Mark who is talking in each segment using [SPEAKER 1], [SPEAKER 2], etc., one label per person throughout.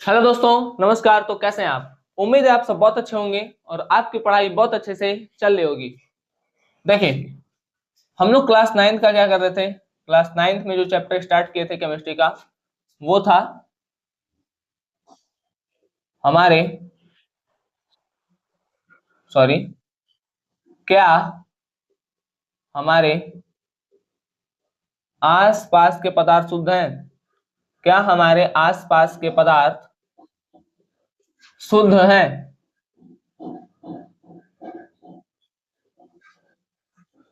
[SPEAKER 1] Hello दोस्तों, नमस्कार। तो कैसे हैं आप? उम्मीद है आप सब बहुत अच्छे होंगे और आपकी पढ़ाई बहुत अच्छे से चल रही होगी। देखिए, हम लोग क्लास नाइन्थ का क्या कर रहे थे। क्लास नाइन्थ में जो चैप्टर स्टार्ट किए थे केमिस्ट्री का, वो था हमारे सॉरी क्या हमारे आसपास के पदार्थ शुद्ध हैं? क्या हमारे आसपास के पदार्थ शुद्ध हैं?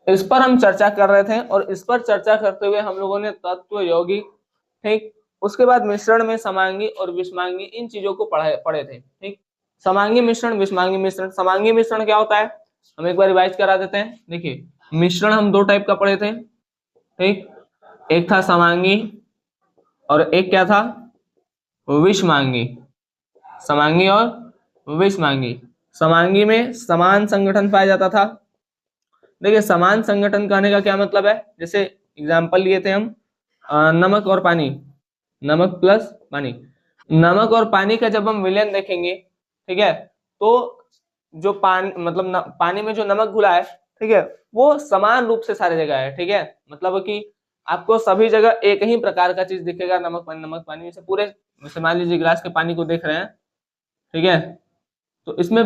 [SPEAKER 1] इस पर हम चर्चा कर रहे थे और इस पर चर्चा करते हुए हम लोगों ने तत्व, यौगिक, ठीक, उसके बाद मिश्रण में समांगी और विषमांगी, इन चीजों को पढ़े थे। ठीक, समांगी मिश्रण, विषमांगी मिश्रण। समांगी मिश्रण क्या होता है, हम एक बार रिवाइज करा देते हैं। देखिए, मिश्रण हम दो टाइप का पढ़े थे। ठीक, एक था समांगी और एक क्या था, विषमांगी। समांगी और विषमांगी। समांगी में समान संगठन पाया जाता था। देखिए, समान संगठन कहने का क्या मतलब है, जैसे एग्जाम्पल लिए थे हम नमक और पानी, नमक प्लस पानी। नमक और पानी का जब हम विलयन देखेंगे, ठीक है, तो जो पानी मतलब पानी में जो नमक घुला है, ठीक है, वो समान रूप से सारी जगह है। ठीक है, मतलब कि आपको सभी जगह एक ही प्रकार का चीज दिखेगा, नमक पानी जैसे पूरे, जैसे मान लीजिए गिलास के पानी को देख रहे हैं, ठीक है, तो इसमें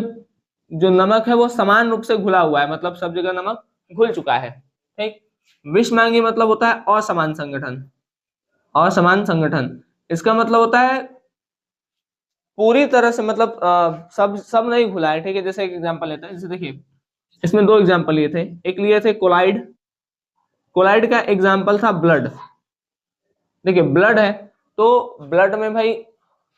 [SPEAKER 1] जो नमक है वो समान रूप से घुला हुआ है, मतलब सब जगह नमक घुल चुका है। ठीक, विषमांगी मतलब होता है असमान संगठन। असमान संगठन इसका मतलब होता है पूरी तरह से, मतलब सब सब नहीं घुला है। ठीक है, जैसे एक एग्जांपल लेते हैं, जैसे देखिए, इसमें दो एग्जांपल लिए थे। एक लिए थे कोलाइड। कोलाइड का एग्जांपल था ब्लड। देखिए, ब्लड है तो ब्लड में भाई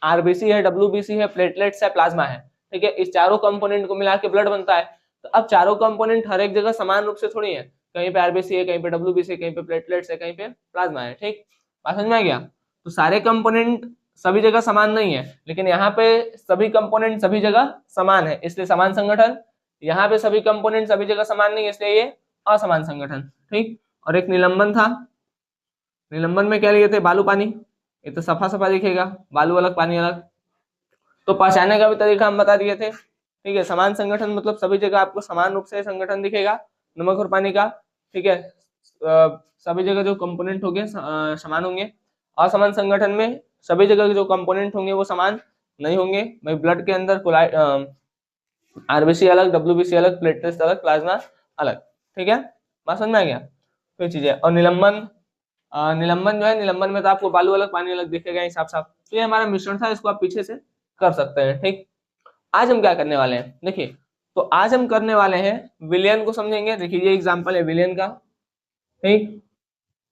[SPEAKER 1] आरबीसी है, डब्ल्यूबीसी है, प्लेटलेट्स है, प्लाज्मा है। ठीक है, इस चारों कंपोनेंट को मिला के ब्लड बनता है। तो अब चारों कंपोनेंट हर एक जगह समान रूप से थोड़ी है, कहीं पे आरबीसी है, कहीं पे डब्ल्यूबीसी है, कहीं पे प्लेटलेट्स है, कहीं पे प्लाज्मा है। ठीक, बात समझ में आ गया? तो सारे कंपोनेंट सभी जगह समान नहीं है, लेकिन यहाँ पे सभी कंपोनेंट सभी जगह समान है, इसलिए समान संगठन। यहाँ पे सभी कंपोनेंट सभी जगह समान नहीं है, इसलिए ये असमान संगठन। ठीक, और एक निलंबन था। निलंबन में क्या लिए थे, बालू पानी। ये तो सफा सफा दिखेगा, बालू अलग पानी अलग। तो पहचानने का भी तरीका हम बता दिए थे। ठीक है, समान संगठन मतलब सभी जगह आपको समान रूप से संगठन दिखेगा नमक और पानी का। ठीक है, सभी जगह जो कंपोनेंट होंगे समान होंगे। असमान संगठन में सभी जगह के जो कंपोनेंट होंगे वो समान नहीं होंगे। भाई ब्लड के अंदर आरबीसी अलग, डब्ल्यूबीसी अलग, प्लेटलेट्स अलग, प्लाज्मा अलग। ठीक है, बात समझ में आ गया? कोई चीज है। और निलंबन, निलंबन जो है, निलंबन में तो आपको बालू अलग पानी अलग दिखेगा ही साफ साफ। तो ये हमारा मिश्रण था, इसको आप पीछे से कर सकते हैं। ठीक, आज हम क्या करने वाले हैं, देखिए, तो आज हम करने वाले हैं विलयन को समझेंगे। देखिए, ये एग्जांपल है विलयन का। ठीक,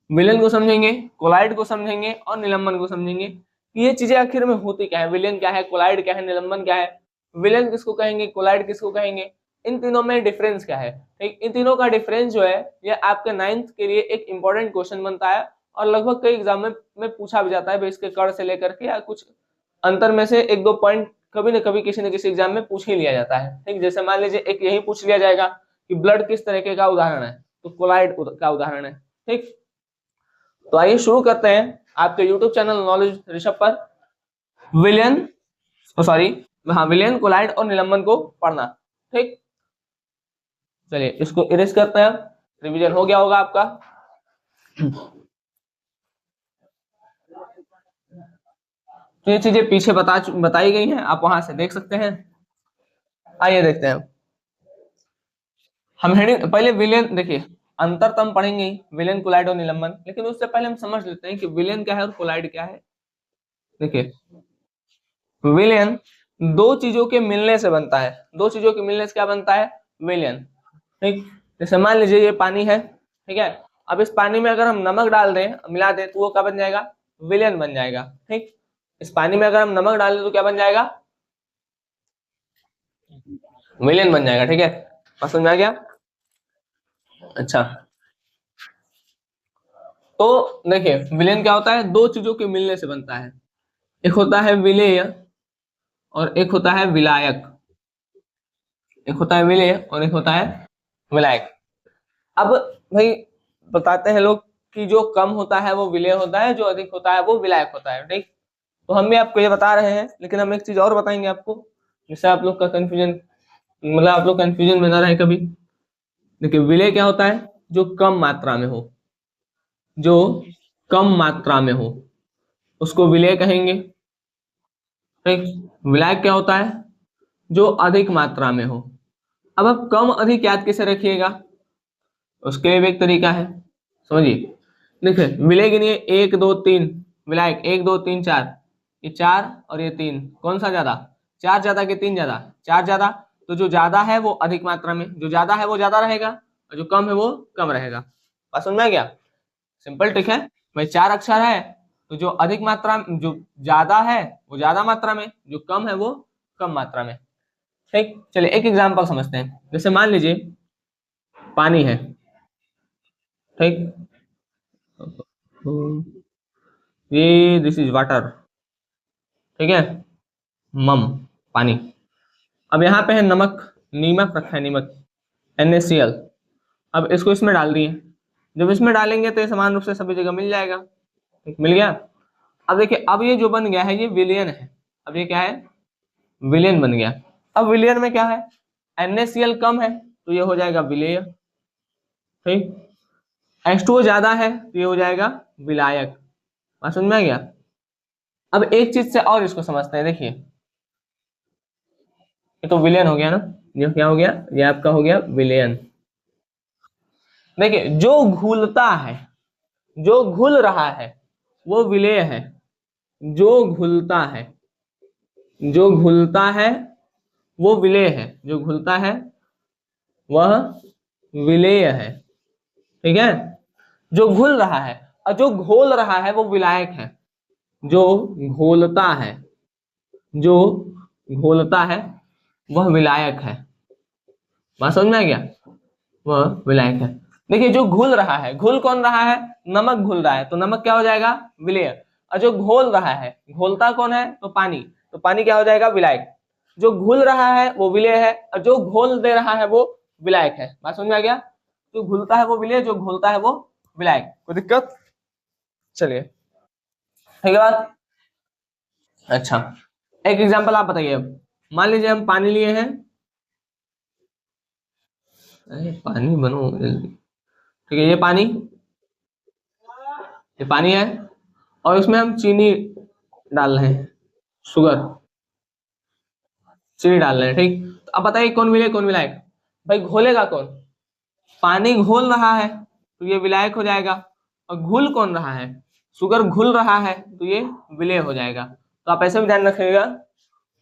[SPEAKER 1] विलयन को समझेंगे, कोलाइड को समझेंगे और निलंबन को समझेंगे कि ये चीजें आखिर में होती क्या है, विलयन क्या है, कोलाइड क्या है, निलंबन क्या है, विलयन किसको कहेंगे, कोलाइड किसको कहेंगे, इन तीनों में डिफरेंस क्या है। ठीक, इन तीनों का डिफरेंस जो है, ये आपके नाइन्थ के लिए एक इंपॉर्टेंट क्वेश्चन बनता है और लगभग कई एग्जाम में पूछा भी जाता है। भाई इसके कड़ से लेकर के या कुछ अंतर में से एक दो पॉइंट कभी ना कभी किसी न किसी एग्जाम में पूछ ही लिया जाता है। ठीक, जैसे मान लीजिए एक यही पूछ लिया जाएगा कि ब्लड किस तरीके का उदाहरण है, तो कोलाइड का उदाहरण है। ठीक, तो आइए शुरू करते हैं आपके YouTube चैनल नॉलेज ऋषभ पर विलियन, सॉरी, हाँ, विलियन, कोलाइड और निलंबन को पढ़ना। ठीक, चलिए इसको इरेज करते हैं। रिवीजन हो गया होगा आपका। तो ये चीजें पीछे बताई गई हैं, आप वहां से देख सकते हैं। आइए देखते हैं। हम हेडिंग पहले विलियन, देखिए, अंतर तो हम पढ़ेंगे ही, विलियन, कोलाइड और निलंबन, लेकिन उससे पहले हम समझ लेते हैं कि विलियन क्या है और कोलाइड क्या है। देखिए, विलयन दो चीजों के मिलने से बनता है। दो चीजों के मिलने से क्या बनता है, विलयन। ठीक, जैसे मान लीजिए ये पानी है, ठीक है, अब इस पानी में अगर हम नमक डाल दें, मिला दें, तो वो क्या बन जाएगा, विलयन बन जाएगा। ठीक, इस पानी में अगर हम नमक डाल दें तो क्या बन जाएगा, विलयन बन जाएगा। ठीक है, समझ में आ गया? अच्छा, तो देखिए, विलयन क्या होता है, दो चीजों के मिलने से बनता है। एक होता है विलेय और एक होता है विलायक। एक होता है विलेय और एक होता है विलायक। अब भाई बताते हैं लोग कि जो कम होता है वो विलेय होता है, जो अधिक होता है वो विलायक होता है। ठीक, तो हम भी आपको ये बता रहे हैं, लेकिन हम एक चीज और बताएंगे आपको, जिससे आप लोग का कंफ्यूजन, मतलब आप लोग कंफ्यूजन में ना रहे कभी। देखिए विलय क्या होता है, जो कम मात्रा में हो, जो कम मात्रा में हो उसको विलय कहेंगे। ठीक। विलायक क्या होता है, जो अधिक मात्रा में हो। अब आप कम अधिक याद कैसे रखिएगा, उसके लिए भी एक तरीका है, समझिए। देखिए विलय गिनिए, 1 2 3, विलायक 1 2 3 4, ये 4 और ये 3, कौन सा ज्यादा, 4 ज्यादा कि 3 ज्यादा, 4 ज्यादा। तो जो ज्यादा है वो अधिक मात्रा में, जो ज्यादा है वो ज्यादा रहेगा, और जो कम है वो कम रहेगा। बात समझ में आ गया, सिंपल ट्रिक है। भाई 4 अक्षर है, तो जो अधिक मात्रा, जो ज्यादा है वो ज्यादा मात्रा में, जो कम है वो कम मात्रा में। ठीक, चलिए एक एग्जांपल समझते हैं। जैसे मान लीजिए पानी है, ठीक, ये दिस इज वाटर, ठीक है, मम, पानी। अब यहाँ पे है नमक, नीमक रखा है, नीमक, NaCl। अब इसको इसमें डाल दिए, जब इसमें डालेंगे तो ये समान रूप से सभी जगह मिल जाएगा। ठीक, मिल गया। अब देखिए, अब ये जो बन गया है ये विलयन है। अब ये क्या है, विलयन बन गया। अब विलयन में क्या है, NaCl कम है तो ये हो जाएगा विलेय। ठीक, H2O ज्यादा है तो ये हो जाएगा विलायक। बात समझ में आ गया। अब एक चीज से और इसको समझते हैं, देखिए ये तो विलयन हो गया ना, ये क्या हो गया, ये आपका हो गया विलयन। देखिए जो घुलता है, जो घुल रहा है वो विलेय है, जो घुलता है, जो घुलता है वो विलेय है, जो घुलता है वह विलेय है। ठीक है, जो घुल रहा है, और जो घोल रहा है वो विलायक है। जो घोलता है, जो घोलता है वह विलायक है। बात समझ में आ गया, वह विलायक है। देखिए जो घुल रहा है, घुल कौन रहा है, नमक घुल रहा है तो नमक क्या हो जाएगा, विलेय। और जो घोल रहा है, घोलता कौन है, तो पानी, तो पानी क्या हो जाएगा, विलायक। जो घुल रहा है वो विलेय है, और जो घोल दे रहा है वो विलायक है। बात समझ में आ गया, जो घुलता है वो विलेय, जो घोलता है वो विलायक। कोई दिक्कत, चलिए ठीक है बात। अच्छा, एक एग्जांपल आप बताइए। अब मान लीजिए हम पानी लिए हैं, अरे पानी बनो जल्दी। ठीक है, ये पानी है, और इसमें हम चीनी डाल रहे हैं, शुगर, चीनी डाल रहे हैं। ठीक, तो अब बताइए कौन विलेय कौन विलायक। भाई घोलेगा कौन, पानी घोल रहा है तो ये विलायक हो जाएगा। और घुल कौन रहा है, शुगर घुल रहा है तो ये विलेय हो जाएगा। तो आप ऐसे भी ध्यान रखिएगा,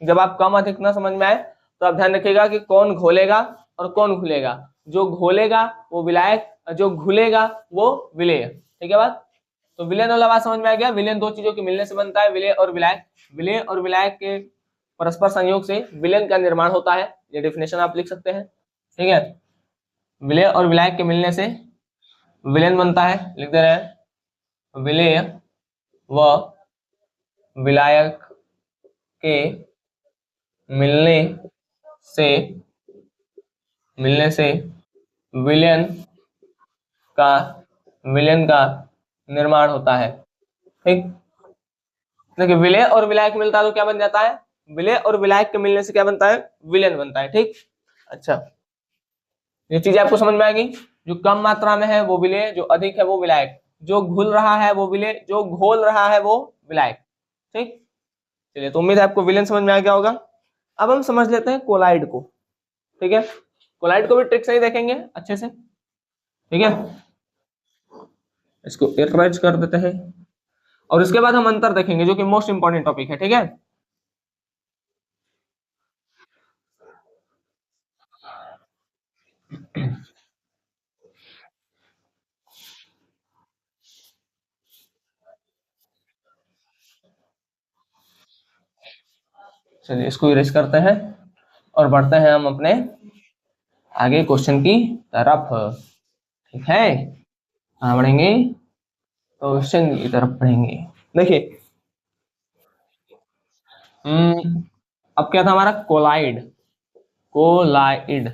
[SPEAKER 1] जब आप कम अधिक ना समझ में आए तो आप ध्यान रखिएगा कि कौन घोलेगा और कौन घुलेगा। जो घोलेगा वो विलायक, और जो घुलेगा वो विलेय। ठीक है बात। तो विलेन वाला बात समझ में आ गया। विलेन दो चीजों के मिलने से बनता है, विलेय और विलायक। विलेय और विलायक के परस्पर संयोग से विलेन का निर्माण होता है, ये डेफिनेशन आप लिख सकते हैं। ठीक है, विलेय और विलायक के मिलने से विलेन बनता है, लिख दे रहे हैं, विलेय व विलायक के मिलने से, मिलने से विलेन का, विलेन का निर्माण होता है। ठीक, देखिए विलेय और विलायक मिलता है तो क्या बन जाता है, विलेय और विलायक के मिलने से क्या बनता है, विलेन बनता है। ठीक, अच्छा, ये चीजें आपको समझ में आएगी। जो कम मात्रा में है वो विलेय, जो अधिक है वो विलायक, जो घुल रहा है वो विलेय, जो घोल रहा है वो विलायक। ठीक, चलिए, तो उम्मीद है आपको विलेन समझ में आ गया होगा। अब हम समझ लेते हैं कोलाइड को। ठीक है, कोलाइड को भी ट्रिक से ही देखेंगे अच्छे से। ठीक है, इसको इरेज कर देते हैं, और इसके बाद हम अंतर देखेंगे जो कि मोस्ट इंपॉर्टेंट टॉपिक है। ठीक है, चलिए इसको इरेज करते हैं और बढ़ते हैं हम अपने आगे क्वेश्चन की तरफ। ठीक है, कहाँ बढ़ेंगे, क्वेश्चन की तरफ बढ़ेंगे। देखिए, अब क्या था हमारा, कोलाइड, कोलाइड,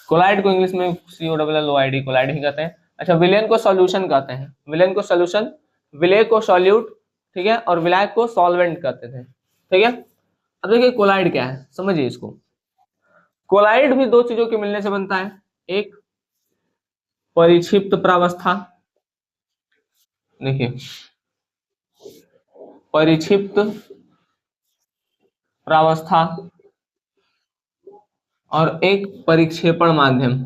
[SPEAKER 1] कोलाइड को इंग्लिश में COLLID, कोलाइड ही कहते हैं। अच्छा, विलेन को सॉल्यूशन कहते हैं, विलेन को सॉल्यूशन, विलेय को सॉल्यूट, ठीक है, और विलायक को सॉल्वेंट कहते थे। ठीक है, अब देखिए कोलाइड क्या है, समझिए इसको। कोलाइड भी दो चीजों के मिलने से बनता है, एक परिक्षिप्त प्रावस्था, देखिए परिक्षिप्त प्रावस्था, और एक परिक्षेपण माध्यम,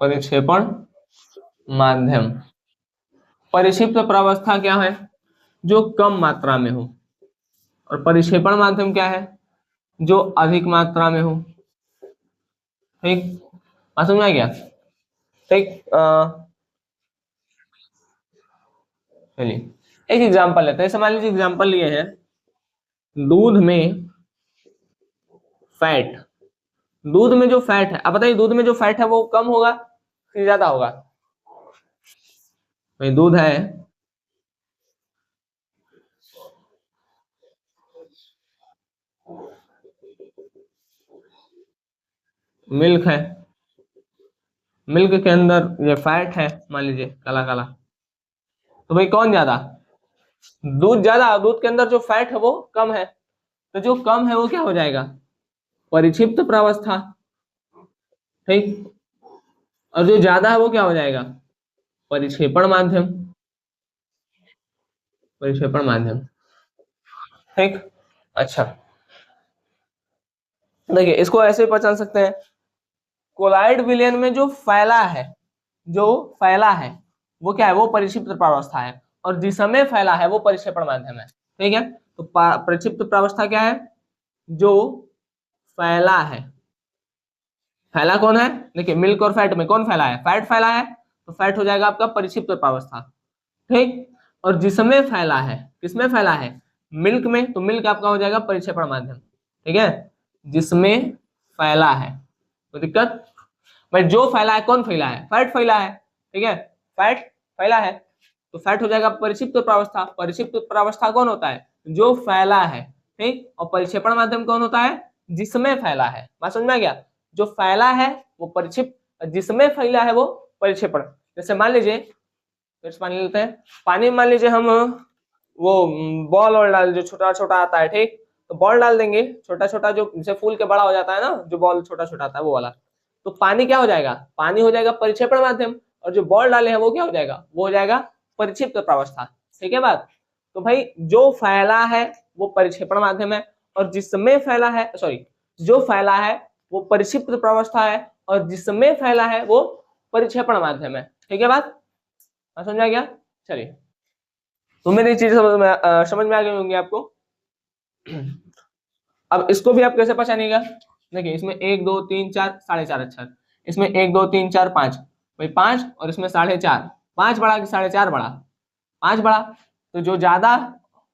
[SPEAKER 1] परिक्षेपण माध्यम। परिक्षिप्त प्रावस्था क्या है, जो कम मात्रा में हो, और परिक्षेपण माध्यम क्या है, जो अधिक मात्रा में हो। ठीक, बात समझ में आ गया। ठीक, चलिए एक एग्जांपल लेते हैं। मान लीजिए एग्जांपल लिए हैं, दूध में फैट, दूध में जो फैट है, अब बताइए दूध में जो फैट है वो कम होगा कि ज्यादा होगा? भाई दूध है, मिल्क है, मिल्क के अंदर ये फैट है, मान लीजिए काला काला, तो भाई कौन ज्यादा? दूध ज्यादा, दूध के अंदर जो फैट है वो कम है, तो जो कम है वो क्या हो जाएगा? परिक्षिप्त प्रावस्था। ठीक, और जो ज्यादा है वो क्या हो जाएगा? परिक्षेपण माध्यम, परिक्षेपण माध्यम। ठीक, अच्छा देखिए इसको ऐसे पहचान सकते हैं, कोलाइड विलयन में जो फैला है, जो फैला है वो क्या है, वो परिक्षिप्त प्रावस्था है, और जिस समय फैला है वो परिक्षेपण माध्यम है। ठीक है, तो परिक्षिप्त प्रावस्था क्या है, जो फैला है। फैला कौन है, देखिए मिल्क और फैट में कौन फैला है, फैट फैला है, तो फैट हो जाएगा आपका परिक्षिप्त प्रावस्था। ठीक, और जिसमें फैला है, किसमें फैला है, मिल्क में, तो मिल्क आपका हो जाएगा परिक्षेपण माध्यम। ठीक है, जिसमें फैला है, तो दिक्कत, भाई जो फैला है, कौन फैला है, फैट फैला है। ठीक है, फैट फैला है, तो फैट हो जाएगा परिक्षिप्त प्रावस्था। परिक्षिप्त प्रावस्था कौन होता है, जो फैला है। ठीक, और परिक्षेपण माध्यम कौन होता है, जिसमें फैला है। बात समझ में आ गया, जो फैला है वो परिक्षिप्त, जिसमें फैला है वो परिक्षेपण। जैसे मान लीजिए, फिर से पानी लेते हैं, पानी में मान लीजिए हम वो बॉल और डाल, जो छोटा छोटा आता है, ठीक, तो बॉल डाल देंगे छोटा छोटा, जो जैसे फूल के बड़ा हो जाता है ना, जो बॉल छोटा छोटा आता है वो वाला, तो पानी क्या हो जाएगा, पानी हो जाएगा परिक्षेपण माध्यम, और जो बॉल डाले हैं वो क्या हो जाएगा, वो हो जाएगा परिक्षिप्त प्रावस्था। ठीक है बात, तो भाई जो फैला है वो परिक्षेपण माध्यम है, और जिसमें फैला है, सॉरी, जो फैला है वो परिक्षिप्त प्रावस्था है, और जिसमें फैला है वो परिक्षेपण माध्यम है। ठीक है बात, समझ आ गया। चलिए, तो मेरी चीज समझ में आ गई होंगी आपको। अब इसको भी आप कैसे पहचानिएगा, देखिए इसमें एक दो तीन चार साढ़े चार, अच्छा इसमें एक दो तीन चार पांच, भाई पांच, और इसमें साढ़े चार, पांच बड़ा कि साढ़े चार बड़ा, पांच बड़ा, तो जो ज्यादा,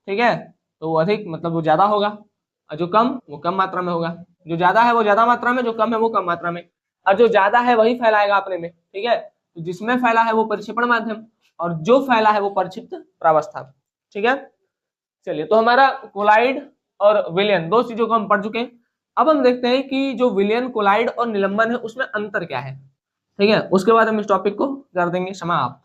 [SPEAKER 1] ठीक है, तो वो अधिक, मतलब वो ज्यादा होगा, और जो कम वो कम मात्रा में होगा। जो ज्यादा है वो ज्यादा मात्रा में, जो कम है वो कम मात्रा में, और जो ज्यादा है वही फैलाएगा अपने में। ठीक है, तो जिसमें फैला है वो परिक्षेपण माध्यम, और जो फैला है वो परिक्षिप्त प्रावस्था। ठीक है, चलिए तो हमारा कोलाइड और विलयन दो चीजों को हम पढ़ चुके हैं। अब हम देखते हैं कि जो विलयन, कोलाइड और निलंबन है उसमें अंतर क्या है। ठीक है, उसके बाद हम इस टॉपिक को कर देंगे समाप्त।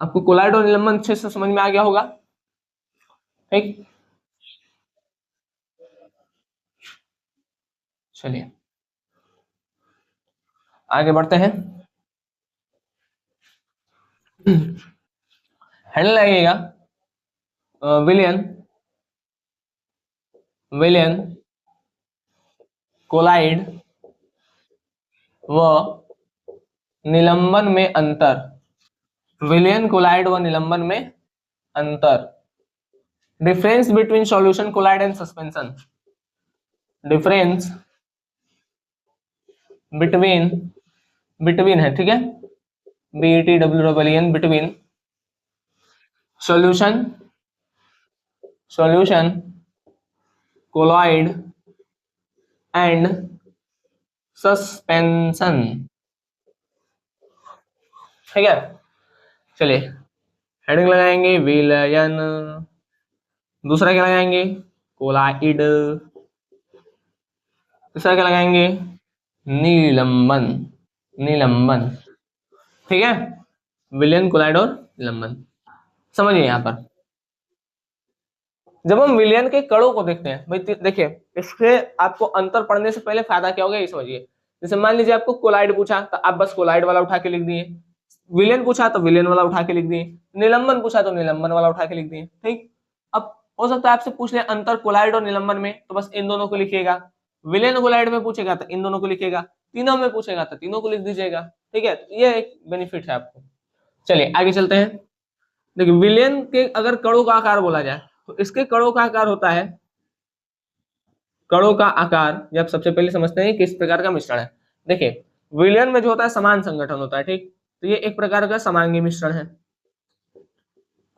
[SPEAKER 1] आपको कोलाइड और निलंबन अच्छे से समझ में आ गया होगा। ठीक, चलिए आगे बढ़ते हैं। हेडलाइन लगेगा विलयन, विलयन, कोलाइड व निलंबन में अंतर, विलयन, कोलाइड व निलंबन में अंतर। Difference between solution, colloid and suspension, difference between, between है, ठीक है, BETWEEN, between solution, solution, colloid and suspension. ठीक है, चलिए हेडिंग लगाएंगे विलयन, दूसरा क्या लगाएंगे, कोलाइड, तीसरा क्या लगाएंगे, निलंबन, निलंबन। ठीक है, विलयन, कोलाइड और निलंबन। समझिए यहाँ पर जब हम विलयन के कणों को देखते हैं भाई, देखिए इसके आपको अंतर पढ़ने से पहले फायदा क्या होगा ये समझिए। जैसे मान लीजिए आपको कोलाइड पूछा तो आप बस कोलाइड वाला उठा के लिख दिए, विलयन पूछा तो विलयन वाला उठा के लिख दिए, निलंबन पूछा तो निलंबन वाला उठा के लिख दिए। ठीक, अब हो सकता है आपसे पूछ ले अंतर कोलाइड और निलंबन में, तो बस इन दोनों को लिखिएगा। विलयन कोलाइड में पूछेगा तो इन दोनों को लिखिएगा, तीनों में पूछेगा तो तीनों को लिख दीजिएगा। ठीक है, ये एक बेनिफिट है आपको। चलिए आगे चलते हैं। देखिए विलयन के अगर कणों का आकार बोला जाए तो इसके कणों का आकार होता है, कणों का आकार ये आप सबसे पहले समझते हैं किस प्रकार का मिश्रण है। देखिए विलयन में जो होता है समान संगठन होता है, ठीक, तो ये एक प्रकार का समांगी मिश्रण है।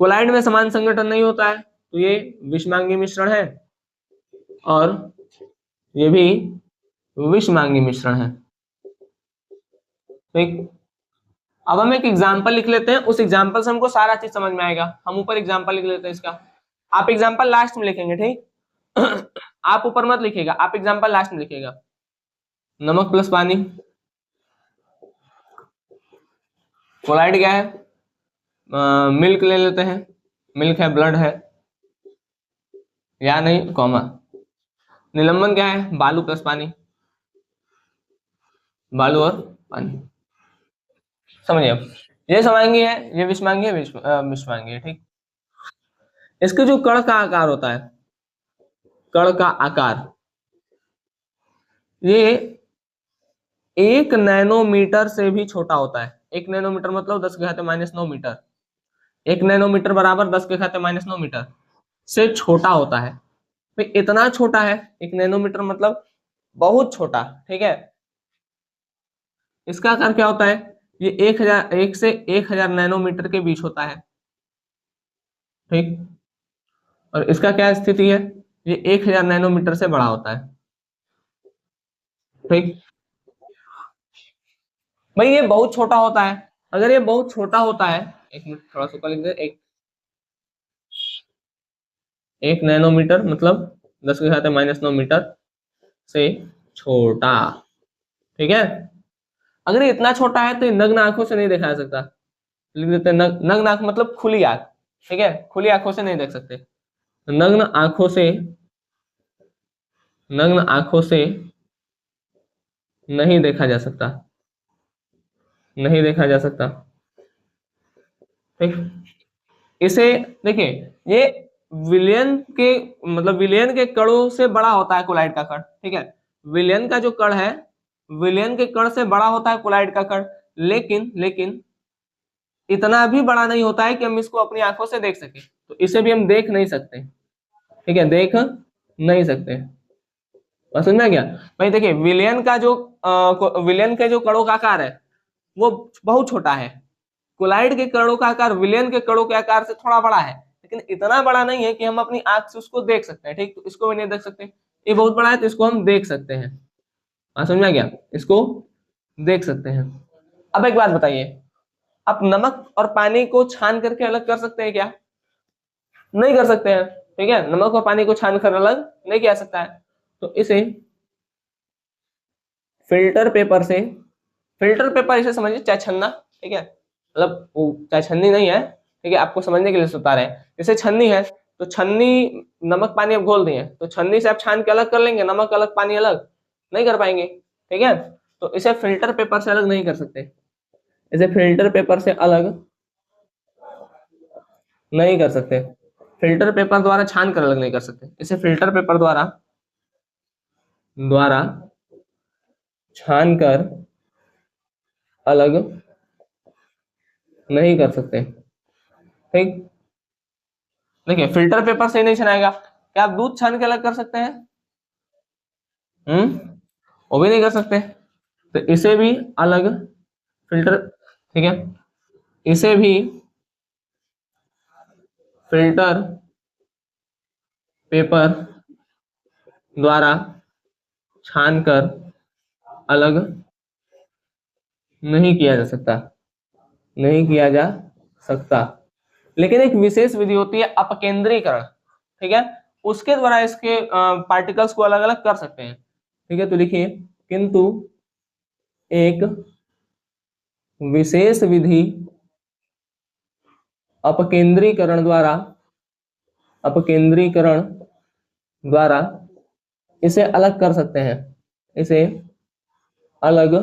[SPEAKER 1] कोलाइड में समान संगठन नहीं होता है तो ये विषमांगी मिश्रण है, और ये भी विषमांगी मिश्रण है। ठीक, अब हम एक एग्जांपल लिख लेते हैं, उस एग्जांपल से हमको सारा चीज समझ में आएगा। हम ऊपर एग्जांपल लिख लेते हैं इसका, आप एग्जांपल लास्ट में लिखेंगे। ठीक आप ऊपर मत लिखिएगा, आप एग्जांपल लास्ट में लिखिएगा। नमक प्लस पानी, कोलाइड क्या है, मिल्क ले लेते हैं, मिल्क है, ब्लड है या नहीं, कॉमा। निलंबन क्या है, बालू प्लस पानी, बालू और पानी। समझिए अब ये समांगी है, ये विषमांगी है, विषमांगी है। ठीक, इसके जो कण का आकार होता है, कण का आकार ये 1 नैनोमीटर से भी छोटा होता है। 1 नैनोमीटर मतलब 10⁻⁹ मीटर। 1 नैनोमीटर बराबर 10⁻⁹ मीटर से छोटा होता है। भाई इतना छोटा है, 1 नैनोमीटर मतलब बहुत छोटा। ठीक है, इसका आकार क्या होता है, ये 1 से 1000 नैनोमीटर के बीच होता है। ठीक, और इसका क्या स्थिति है, ये 1000 नैनोमीटर से बड़ा होता है। ठीक, भाई ये बहुत छोटा होता है। अगर ये बहुत छोटा होता है, एक मिनट थोड़ा सा ऊपर लिख दे, 1 नैनोमीटर मतलब 10⁻⁹ मीटर से छोटा। ठीक है, अगर ये इतना छोटा है तो ये नग्न आंखों से नहीं देखा जा सकता। लिख देते हैं नग्न आंख मतलब खुली आंख। ठीक है, खुली आंखों से नहीं देख सकते। नग्न आंखों से, नग्न आंखों से नहीं देखा जा सकता, नहीं देखा जा सकता। ठीक, इसे देखिए ये विलयन के मतलब विलयन के कणों से बड़ा होता है कोलाइड का कण। ठीक है, विलयन का जो कण है, विलयन के कण से बड़ा होता है कोलाइड का कण, लेकिन लेकिन इतना भी बड़ा नहीं होता है कि हम इसको अपनी आंखों से देख सके। तो इसे भी हम देख नहीं सकते। ठीक है, देख नहीं सकते। बस समझ में आ गया। भाई देखिए विलयन का जो विलयन के जो कणों का आकार है वो बहुत छोटा है। कोलाइड के कणों का आकार विलयन के कणों के आकार से थोड़ा बड़ा है, लेकिन इतना बड़ा नहीं है कि हम अपनी आंख से उसको देख सकते हैं। ठीक, तो इसको भी नहीं देख सकते। ये बहुत बड़ा है तो इसको हम देख सकते हैं। समझ में आ गया, इसको देख सकते हैं। अब एक बात बताइए, आप नमक और पानी को छान करके अलग कर सकते हैं क्या? नहीं कर सकते हैं। ठीक है, नमक और पानी को छान कर अलग नहीं किया सकता है। तो इसे फिल्टर पेपर से, फिल्टर पेपर इसे समझिए चाय छन्ना। ठीक है, मतलब वो चाय छन्नी नहीं है। ठीक है, आपको समझने के लिए बता रहे हैं। जैसे छन्नी है तो छन्नी, नमक पानी आप घोल दिए तो छन्नी से आप छान के अलग कर लेंगे, नमक अलग पानी अलग नहीं कर पाएंगे। ठीक है, तो इसे फिल्टर पेपर से अलग नहीं कर सकते, इसे फिल्टर पेपर से अलग नहीं कर सकते, फिल्टर पेपर द्वारा छान कर अलग नहीं कर सकते, इसे फिल्टर पेपर द्वारा द्वारा छान कर अलग नहीं कर सकते। ठीक, देखिए फिल्टर पेपर से ही नहीं छनाएगा, क्या आप दूध छान के अलग कर सकते हैं? वो भी नहीं कर सकते। तो इसे भी अलग फिल्टर, ठीक है, इसे भी फिल्टर पेपर द्वारा छान कर अलग नहीं किया जा सकता, नहीं किया जा सकता। लेकिन एक विशेष विधि होती है अपकेंद्रीकरण। ठीक है, उसके द्वारा इसके पार्टिकल्स को अलग अलग कर सकते हैं। ठीक है, तो लिखिए किंतु एक विशेष विधि अपकेंद्रीकरण द्वारा अपकेंद्रीकरण द्वारा इसे अलग कर सकते हैं, इसे अलग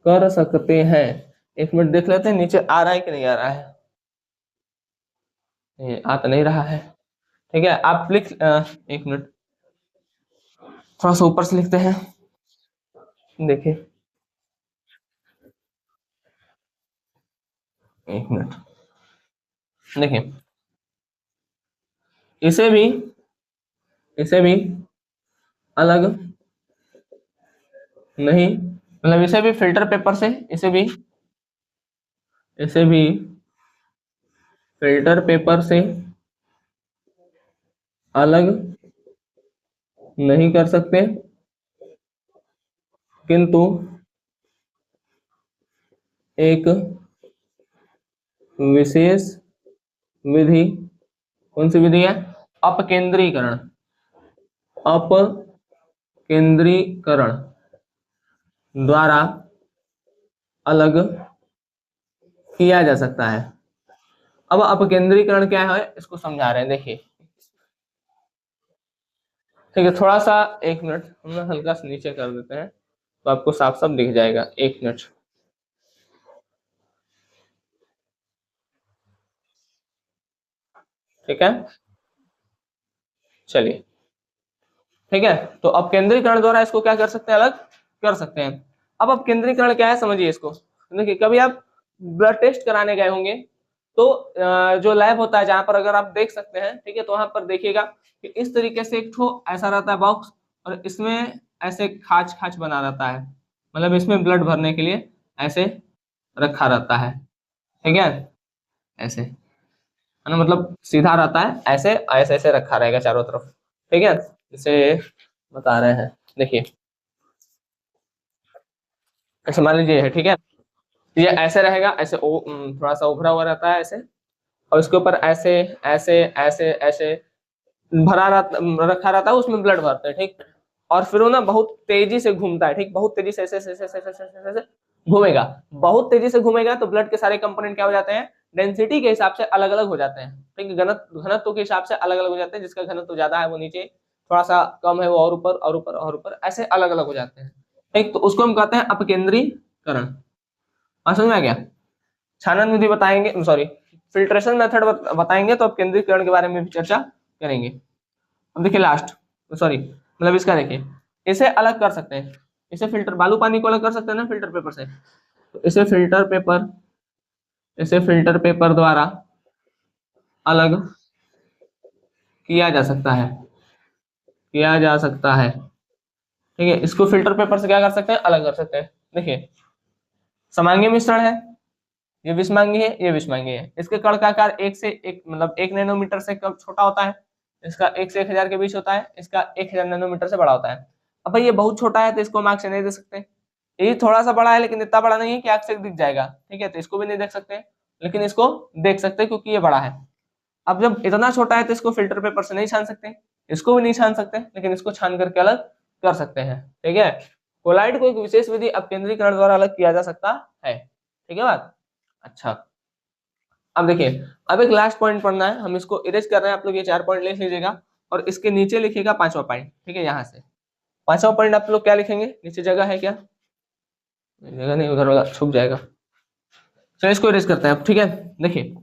[SPEAKER 1] कर सकते हैं। एक मिनट देख लेते हैं नीचे आ रहा है कि नहीं आ रहा है। ये आ तो नहीं रहा है। ठीक है, आप लिख एक मिनट थोड़ा सा ऊपर से लिखते हैं। देखिए एक मिनट, देखिए इसे भी इसे भी अलग नहीं, मतलब इसे भी फिल्टर पेपर से इसे भी फिल्टर पेपर से अलग नहीं कर सकते, किंतु एक विशेष विधि, कौन सी विधि है? अपकेंद्रीकरण, अपकेंद्रीकरण द्वारा अलग किया जा सकता है। अब अपकेंद्रीकरण क्या है इसको समझा रहे हैं, देखिए। ठीक है, थोड़ा सा एक मिनट हम हल्का सा नीचे कर देते हैं तो आपको साफ साफ दिख जाएगा। एक मिनट, ठीक है, चलिए। ठीक है, तो अपकेंद्रीकरण द्वारा इसको क्या कर सकते हैं? अलग कर सकते हैं। अब अपकेंद्रीकरण क्या है समझिए इसको। देखिए कभी आप ब्लड टेस्ट कराने गए होंगे तो जो लैब होता है जहां पर अगर आप देख सकते हैं, ठीक है, तो वहां पर देखिएगा कि इस तरीके से एक ठो ऐसा रहता है बॉक्स और इसमें ऐसे खाच खाच बना रहता है, मतलब इसमें ब्लड भरने के लिए ऐसे रखा रहता है। ठीक है, ऐसे है ना, मतलब सीधा रहता है, ऐसे ऐसे ऐसे रखा रहेगा चारों तरफ। ठीक है, इसे बता रहे हैं, देखिए ऐसे मान लीजिए है। ठीक है, ये ऐसे रहेगा, ऐसे थोड़ा सा उभरा हुआ रहता है ऐसे, और इसके ऊपर ऐसे ऐसे ऐसे ऐसे रखा रहता है, उसमें ब्लड भरते हैं। ठीक, और फिर वो ना बहुत तेजी से घूमता है। ठीक, बहुत तेजी से ऐसे ऐसे ऐसे ऐसे ऐसे ऐसे ऐसे घूमेगा। बहुत तेजी से घूमेगा तो ब्लड के सारे कंपोनेंट क्या हो जाते हैं? डेंसिटी के हिसाब से अलग अलग हो जाते हैं। ठीक, घनत्व के हिसाब से अलग अलग हो जाते हैं। जिसका घनत्व ज्यादा है वो नीचे, थोड़ा सा कम है वो और ऊपर और ऊपर और ऊपर, ऐसे अलग अलग हो जाते हैं। ठीक, तो उसको हम कहते हैं अपकेंद्रीकरण। समझ में आ गया? छानन विधि बताएंगे, सॉरी फिल्ट्रेशन मेथड बताएंगे तो अपकेंद्रीकरण के बारे में भी चर्चा करेंगे। अब देखिए लास्ट, सॉरी मतलब इसका देखिए, इसे अलग कर सकते हैं। इसे फिल्टर, बालू पानी को अलग कर सकते हैं ना फिल्टर पेपर से, तो इसे फिल्टर पेपर द्वारा अलग किया जा सकता है, किया जा सकता है। ठीक है, इसको फिल्टर पेपर से क्या कर सकते हैं? अलग कर सकते हैं। देखिए समांगी मिश्रण है, ये विषमांगी है, ये विषमांगी है। इसके कण का आकार एक से एक, मतलब 1 नैनोमीटर से कम छोटा होता है। इसका 1 से 1000 के बीच होता है, इसका 1000 नैनोमीटर से बड़ा होता है। अब भाई ये बहुत छोटा है तो इसको हम आंख से नहीं देख सकते। ये थोड़ा सा बड़ा है लेकिन इतना बड़ा नहीं है कि आंख से दिख जाएगा। ठीक है, तो इसको भी नहीं देख सकते, लेकिन इसको देख सकते क्योंकि ये बड़ा है। अब जब इतना छोटा है तो इसको फिल्टर पेपर से नहीं छान सकते, इसको भी नहीं छान सकते, लेकिन इसको छान करके अलग कर सकते हैं। ठीक है, कोलाइड को एक विशेष विधि अपकेंद्रीकरण द्वारा अलग किया जा सकता है। ठीक है बात? अच्छा, अब देखिए, अब एक लास्ट पॉइंट पढ़ना है, हम इसको इरेज कर रहे हैं। आप लोग ये 4 पॉइंट लिख लीजिएगा और इसके नीचे लिखिएगा 5वां पॉइंट। ठीक है, यहाँ से 5वां पॉइंट आप लोग क्या लिखेंगे? नीचे जगह है क्या? जगह नहीं, उधर वाला छुप जाएगा। चलिए इसको इरेज करते हैं अब। ठीक है, देखिए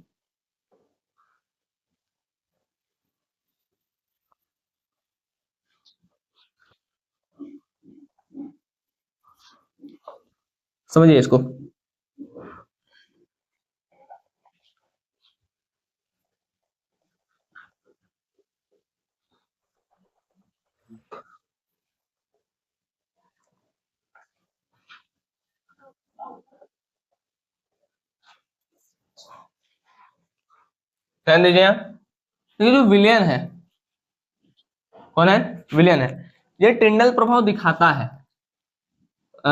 [SPEAKER 1] समझिए इसको। ध्यान दीजिए यहाँ, ये जो विलियन है, कौन है? विलियन है। ये टिंडल प्रभाव दिखाता है,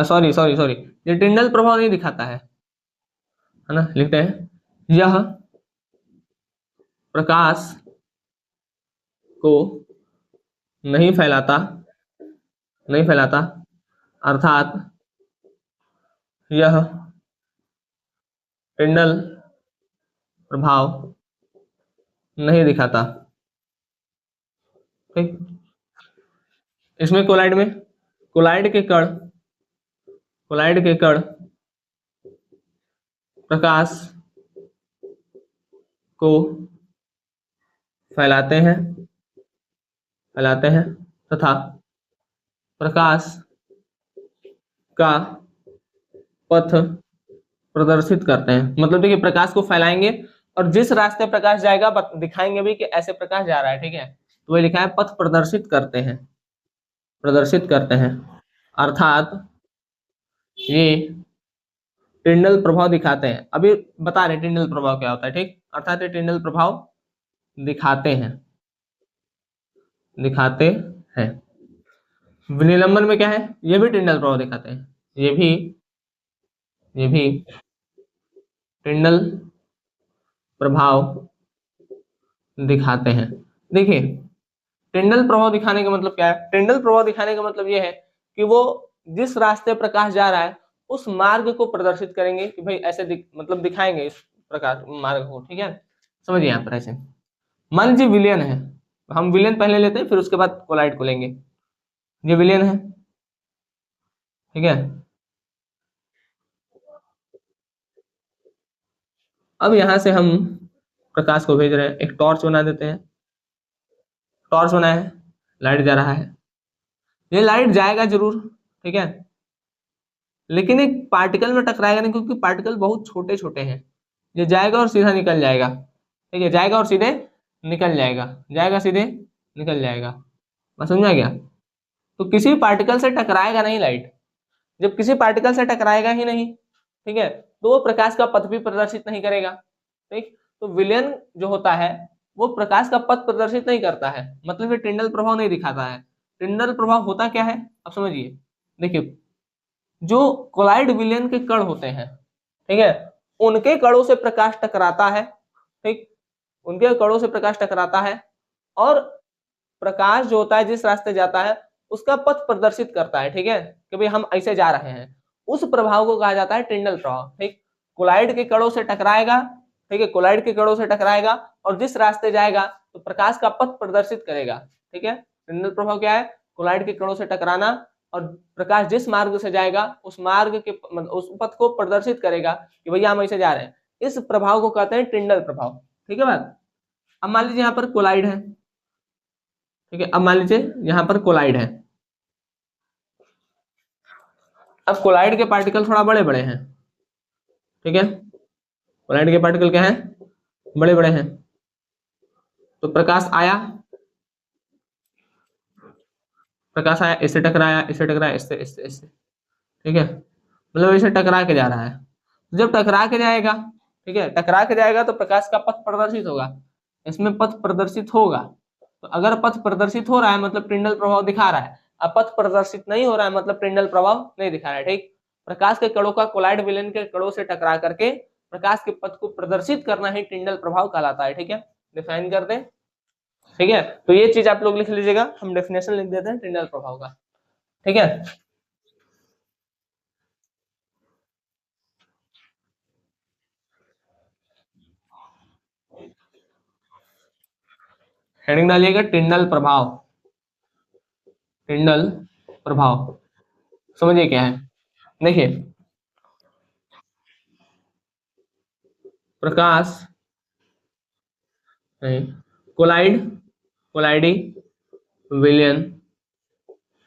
[SPEAKER 1] सॉरी सॉरी सॉरी, ये टिंडल प्रभाव नहीं दिखाता है ना, लिखते हैं यह प्रकाश को नहीं फैलाता, नहीं फैलाता, अर्थात यह टिंडल प्रभाव नहीं दिखाता। ठीक, इसमें कोलाइड के कण प्रकाश को फैलाते हैं तथा प्रकाश का पथ प्रदर्शित करते हैं। मतलब देखिए, प्रकाश को फैलाएंगे और जिस रास्ते प्रकाश जाएगा दिखाएंगे भी कि ऐसे प्रकाश जा रहा है। ठीक है, तो वही लिखा है पथ प्रदर्शित करते हैं अर्थात ये टिंडल प्रभाव दिखाते हैं। अभी बता रहे टिंडल प्रभाव क्या होता है। ठीक, अर्थात ये टिंडल प्रभाव दिखाते हैं। विनिलंबन में क्या है, ये भी टिंडल प्रभाव दिखाते हैं। ये भी टिंडल प्रभाव दिखाते हैं। देखिए, टिंडल प्रभाव दिखाने का मतलब क्या है। टिंडल प्रभाव दिखाने का मतलब ये है कि वो जिस रास्ते प्रकाश जा रहा है उस मार्ग को प्रदर्शित करेंगे कि भाई ऐसे मतलब दिखाएंगे इस प्रकाश मार्ग को। ठीक है, समझिए यहाँ पर ऐसे मान लीजिए विलयन है, हम विलयन पहले लेते हैं फिर उसके बाद कोलाइड को लेंगे। ये विलयन है, ठीक है। अब यहां से हम प्रकाश को भेज रहे हैं, एक टॉर्च बना देते हैं। टॉर्च बनाया है, लाइट जा रहा है, ये लाइट जाएगा जरूर, ठीक है, लेकिन एक पार्टिकल में टकराएगा नहीं क्योंकि पार्टिकल बहुत छोटे छोटे हैं। ये जाएगा और सीधा निकल जाएगा। ठीक है, जाएगा और सीधे निकल जाएगा, जाएगा सीधे निकल जाएगा। बस समझ में आ गया। तो किसी पार्टिकल से टकराएगा नहीं लाइट। जब किसी पार्टिकल से टकराएगा ही नहीं, ठीक है, तो वो प्रकाश का पथ भी प्रदर्शित नहीं करेगा। ठीक, तो विलयन जो होता है वो प्रकाश का पथ प्रदर्शित नहीं करता है, मतलब ये टिंडल प्रभाव नहीं दिखाता है। टिंडल प्रभाव होता क्या है, अब समझिए। देखिए, जो कोलाइड विलयन के कण होते हैं, ठीक है, उनके कणों से प्रकाश टकराता है। ठीक, उनके कणों से प्रकाश टकराता है और प्रकाश जो होता है जिस रास्ते जाता है उसका पथ प्रदर्शित करता है। ठीक है, कि भाई हम ऐसे जा रहे हैं, उस प्रभाव को कहा जाता है टिंडल प्रभाव। ठीक, कोलाइड के कणों से टकराएगा, ठीक है, कोलाइड के कणों से टकराएगा और जिस रास्ते जाएगा तो प्रकाश का पथ प्रदर्शित करेगा। ठीक है, टिंडल प्रभाव क्या है, कोलाइड के कणों से टकराना और प्रकाश जिस मार्ग से जाएगा उस मार्ग के उस पथ को प्रदर्शित करेगा कि भैया हम ऐसे जा रहे हैं। इस प्रभाव को कहते हैं टिंडल प्रभाव। ठीक है बात। अब मान लीजिए यहाँ पर कोलाइड है, ठीक है, अब मान लीजिए यहाँ पर कोलाइड है। अब कोलाइड के पार्टिकल थोड़ा बड़े बड़े हैं, ठीक है, कोलाइड के पार्टिकल क्या है, बड़े बड़े हैं। तो प्रकाश आया, इससे टकराया, इससे, ठीक है, मतलब इसे टकरा के जा रहा है। जब टकरा के जाएगा, ठीक है, टकरा के जाएगा तो प्रकाश का पथ प्रदर्शित होगा, इसमें पथ प्रदर्शित होगा। तो अगर पथ प्रदर्शित हो रहा है मतलब टिंडल प्रभाव दिखा रहा है, अब पथ प्रदर्शित नहीं हो रहा है मतलब टिंडल प्रभाव नहीं दिखा रहा है। ठीक, प्रकाश के कणों का कोलाइड विलयन के कणों से टकरा करके प्रकाश के पथ को प्रदर्शित करना ही टिंडल प्रभाव कहलाता है। ठीक है, डिफाइन कर दें। ठीक है, तो ये चीज आप लोग लिख लीजिएगा, हम डेफिनेशन लिख देते हैं टिंडल प्रभाव का। ठीक है, हेडिंग डालिएगा टिंडल प्रभाव। टिंडल प्रभाव समझिए क्या है। देखिए, प्रकाश नहीं, कोलाइडी विलयन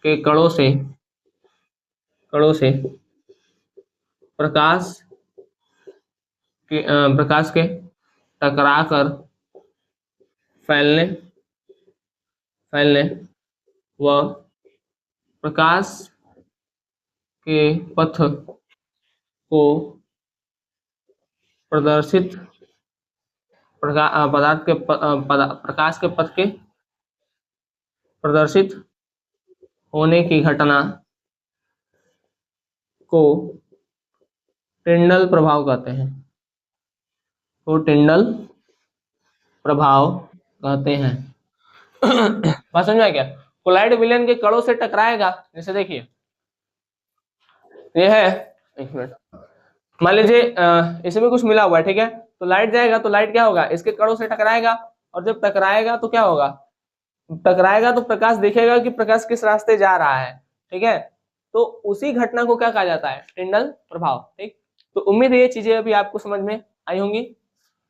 [SPEAKER 1] के कणों से प्रकाश के टकरा कर फैलने व प्रकाश के पथ को प्रदर्शित प्रकाश के पथ के प्रदर्शित होने की घटना को टिंडल प्रभाव कहते हैं। बात समझ में आया क्या। कोलाइड विलयन के कणों से टकराएगा, जैसे देखिए ये है, एक मिनट, मान लीजिए इसमें कुछ मिला हुआ है, ठीक है, तो लाइट जाएगा तो लाइट क्या होगा, इसके कणों से टकराएगा, और जब टकराएगा तो क्या होगा, टकराएगा तो प्रकाश दिखेगा कि प्रकाश किस रास्ते जा रहा है, ठीक है। तो उसी घटना को क्या कहा जाता है, टिंडल प्रभाव, ठीक। तो उम्मीद है ये चीजें अभी आपको समझ में आई होंगी।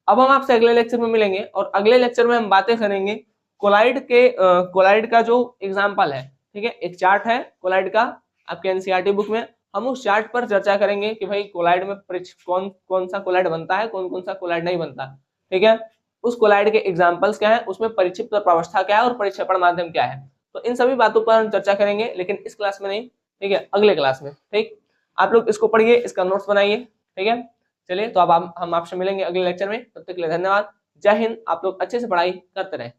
[SPEAKER 1] अब हम आपसे अगले लेक्चर में मिलेंगे और अगले लेक्चर में हम बातें करेंगे कोलाइड के कोलाइड का जो एग्जाम्पल है, ठीक है। एक चार्ट है कोलाइड का आपके एनसीईआरटी बुक में, हम उस चार्ट पर चर्चा करेंगे कि भाई कोलाइड में कौन कौन सा कोलाइड बनता है, कौन कौन सा कोलाइड नहीं बनता, ठीक है। उस कोलाइड के एग्जाम्पल्स क्या है, उसमें परिक्षिप्त प्रावस्था क्या है और परिक्षेपण माध्यम क्या है, तो इन सभी बातों पर हम चर्चा करेंगे, लेकिन इस क्लास में नहीं, ठीक है, अगले क्लास में, ठीक। आप लोग इसको पढ़िए, इसका नोट्स बनाइए, ठीक है। चलिए तो अब हम आपसे मिलेंगे अगले लेक्चर में, तब तक के लिए धन्यवाद। जय हिंद। आप लोग अच्छे से पढ़ाई करते रहें।